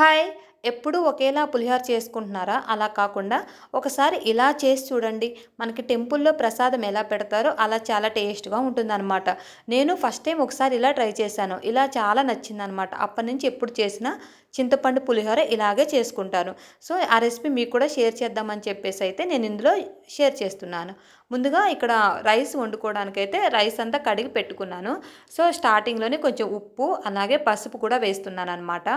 Hi! ఎప్పుడూ ఒకేలా పులిహోర చేసుకుంటున్నారా? అలా కాకుండా ఒకసారి ఇలా చేసి చూడండి. మనకి టెంపుల్‌లో ప్రసాదం ఎలా పెడతారో అలా చాలా టేస్ట్‌గా ఉంటుందనమాట. నేను ఫస్ట్ టైమ్ ఒకసారి ఇలా ట్రై చేశాను. ఇలా చాలా నచ్చిందనమాట. అప్పటినుంచి ఎప్పుడు చేసినా చింతపండు పులిహోర ఇలాగే చేసుకుంటాను. సో, ఆ రెసిపీ మీకు కూడా షేర్ చేద్దామని చెప్పేసైతే నేను ఇందులో షేర్ చేస్తున్నాను. ముందుగా ఇక్కడ రైస్ వండుకోవడానికైతే రైస్ అంతా కడిగి పెట్టుకున్నాను. సో, స్టార్టింగ్‌లోనే కొంచెం ఉప్పు, అలాగే పసుపు కూడా వేస్తున్నాననమాట.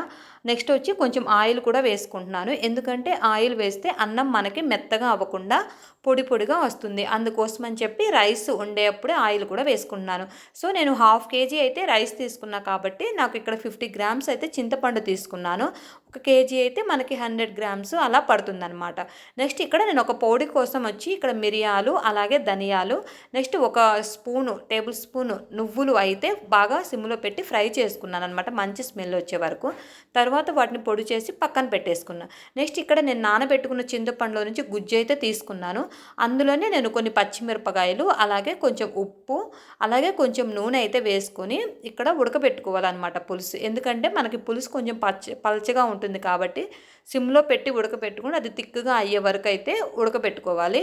నెక్స్ట్ వచ్చి కొంచెం ఆయిల్ కూడా వేసుకుంటున్నాను. ఎందుకంటే ఆయిల్ వేస్తే అన్నం మనకి మెత్తగా అవ్వకుండా పొడి పొడిగా వస్తుంది. అందుకోసం అని చెప్పి రైస్ వండేటప్పుడే ఆయిల్ కూడా వేసుకుంటున్నాను. సో, నేను హాఫ్ కేజీ అయితే రైస్ తీసుకున్నా కాబట్టి నాకు ఇక్కడ 50 గ్రామ్స్ అయితే చింతపండు తీసుకున్నాను. ఒక కేజీ అయితే మనకి 100 గ్రామ్స్ అలా పడుతుందనమాట. నెక్స్ట్ ఇక్కడ నేను ఒక పొడి కోసం వచ్చి ఇక్కడ మిరియాలు, అలాగే ధనియాలు, నెక్స్ట్ ఒక టేబుల్ స్పూను నువ్వులు అయితే బాగా సిమ్‌లో పెట్టి ఫ్రై చేసుకున్నాననమాట మంచి స్మెల్ వచ్చే వరకు. తర్వాత వాటిని పొడి చేసి పక్కన పెట్టేసుకున్నా. నెక్స్ట్ ఇక్కడ నేను నానబెట్టుకున్న చింతపండులో నుంచి గుజ్జు అయితే తీసుకున్నాను. అందులోనే నేను కొన్ని పచ్చిమిరపకాయలు, అలాగే కొంచెం ఉప్పు, అలాగే కొంచెం నూనె అయితే వేసుకొని ఇక్కడ ఉడకబెట్టుకోవాలన్నమాట పులుసు. ఎందుకంటే మనకి పులుసు కొంచెం పల్చగా ఉంటుంది కాబట్టి సిమ్‌లో పెట్టి ఉడకబెట్టుకొని అది తిక్కుగా అయ్యే వరకు అయితే ఉడకబెట్టుకోవాలి.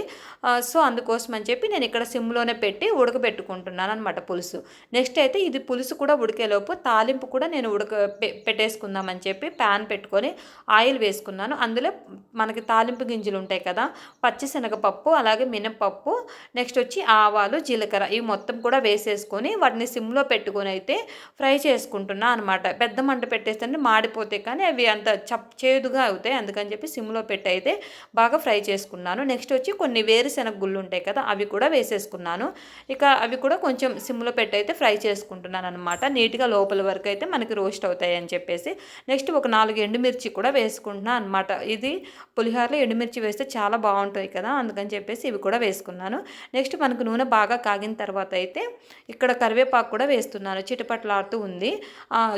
సో, అందుకోసం అని చెప్పి నేను ఇక్కడ సిమ్‌లోనే పెట్టి ఉడకబెట్టుకుంటున్నానన్నమాట పులుసు. నెక్స్ట్ అయితే ఇది పులుసు కూడా ఉడికేలోపు తాలింపు కూడా నేను పెట్టేసుకుందామని చెప్పి ప్యాన్ పెట్టుకొని ఆయిల్ వేసుకున్నాను. అందులో మనకి తాలింపు గింజలు ఉంటాయి కదా, పచ్చిశనగపప్పు, అలాగే మినపప్పు, నెక్స్ట్ వచ్చి ఆవాలు, జీలకర్ర ఇవి మొత్తం కూడా వేసేసుకొని వాటిని సిమ్‌లో పెట్టుకొని అయితే ఫ్రై చేసుకుంటున్నా అనమాట. పెద్ద మంట పెట్టేస్తే మాడిపోతాయి, కానీ అవి అంత చేదుగా అవుతాయి. అందుకని చెప్పి సిమ్‌లో పెట్టి అయితే బాగా ఫ్రై చేసుకున్నాను. నెక్స్ట్ వచ్చి కొన్ని వేరుశెనగ గుళ్ళు ఉంటాయి కదా, అవి కూడా వేసేసుకున్నాను. ఇక అవి కూడా కొంచెం సిమ్‌లో పెట్టి అయితే ఫ్రై చేసుకుంటున్నాను అనమాట. నీట్‌గా లోపల వరకు అయితే మనకి రోస్ట్ అవుతాయి అని చెప్పేసి. నెక్స్ట్ ఒక 4 ఎండుమిర్చి కూడా వేసుకుంటున్నాను అనమాట. ఇది పులిహోరలో ఎండుమిర్చి వేస్తే చాలా బాగుంటాయి కదా, అందుకని చెప్పేసి ఇవి కూడా వేసుకున్నాను. నెక్స్ట్ మనకు నూనె బాగా కాగిన తర్వాత అయితే ఇక్కడ కరివేపాకు కూడా వేస్తున్నాను. చిటపట్లాడుతూ ఉంది.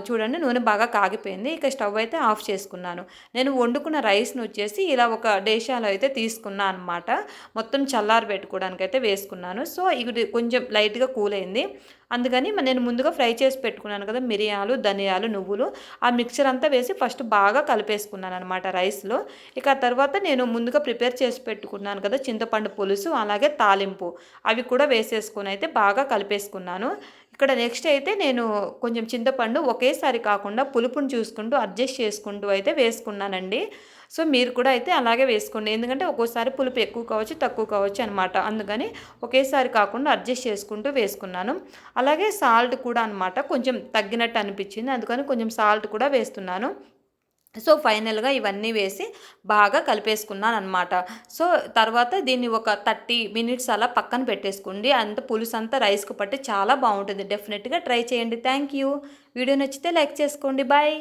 చూడండి, నూనె బాగా కాగిపోయింది. ఇక స్టవ్ అయితే ఆఫ్ చేసుకున్నాను. నేను వండుకున్న రైస్‌ని వచ్చేసి ఇలా ఒక డేషాలో అయితే తీసుకున్నా అనమాట. మొత్తం చల్లారి పెట్టుకోవడానికి అయితే వేసుకున్నాను. సో, ఇది కొంచెం లైట్‌గా కూల్ అయింది. అందుకని నేను ముందుగా ఫ్రై చేసి పెట్టుకున్నాను కదా, మిరియాలు, ధనియాలు, నువ్వులు, ఆ మిక్చర్ అంతా వేసి ఫస్ట్ బాగా కలిపేసుకున్నాను అనమాట రైస్‌లో. ఇక ఆ తర్వాత నేను ముందుగా ప్రిపేర్ చేసి పెట్టుకున్నాను కదా చింతపండు పులుసు, అలాగే తాలింపు, అవి కూడా వేసేసుకొని అయితే బాగా కలిపేసుకున్నాను. ఇక్కడ నెక్స్ట్ అయితే నేను కొంచెం చింతపండు ఒకేసారి కాకుండా పులుపుని చూసుకుంటూ అడ్జస్ట్ చేసుకుంటూ అయితే వేసుకున్నానండి. సో, మీరు కూడా అయితే అలాగే వేసుకోండి. ఎందుకంటే ఒక్కోసారి పులుపు ఎక్కువ కావచ్చు, తక్కువ కావచ్చు అనమాట. అందుకని ఒకేసారి కాకుండా అడ్జస్ట్ చేసుకుంటూ వేసుకున్నాను. అలాగే సాల్ట్ కూడా అనమాట కొంచెం తగ్గినట్టు అనిపించింది. అందుకని కొంచెం సాల్ట్ కూడా వేస్తున్నాను. సో, ఫైనల్‌గా ఇవన్నీ వేసి బాగా కలిపేసుకున్నాననమాట. సో, తర్వాత దీన్ని ఒక 30 మినిట్స్ అలా పక్కన పెట్టేసుకోండి. పులుసంతా రైస్‌కి పట్టి చాలా బావుంటుంది. డెఫినెట్‌గా ట్రై చేయండి. Thank you. వీడియో నచ్చితే లైక్ చేసుకోండి. బాయ్.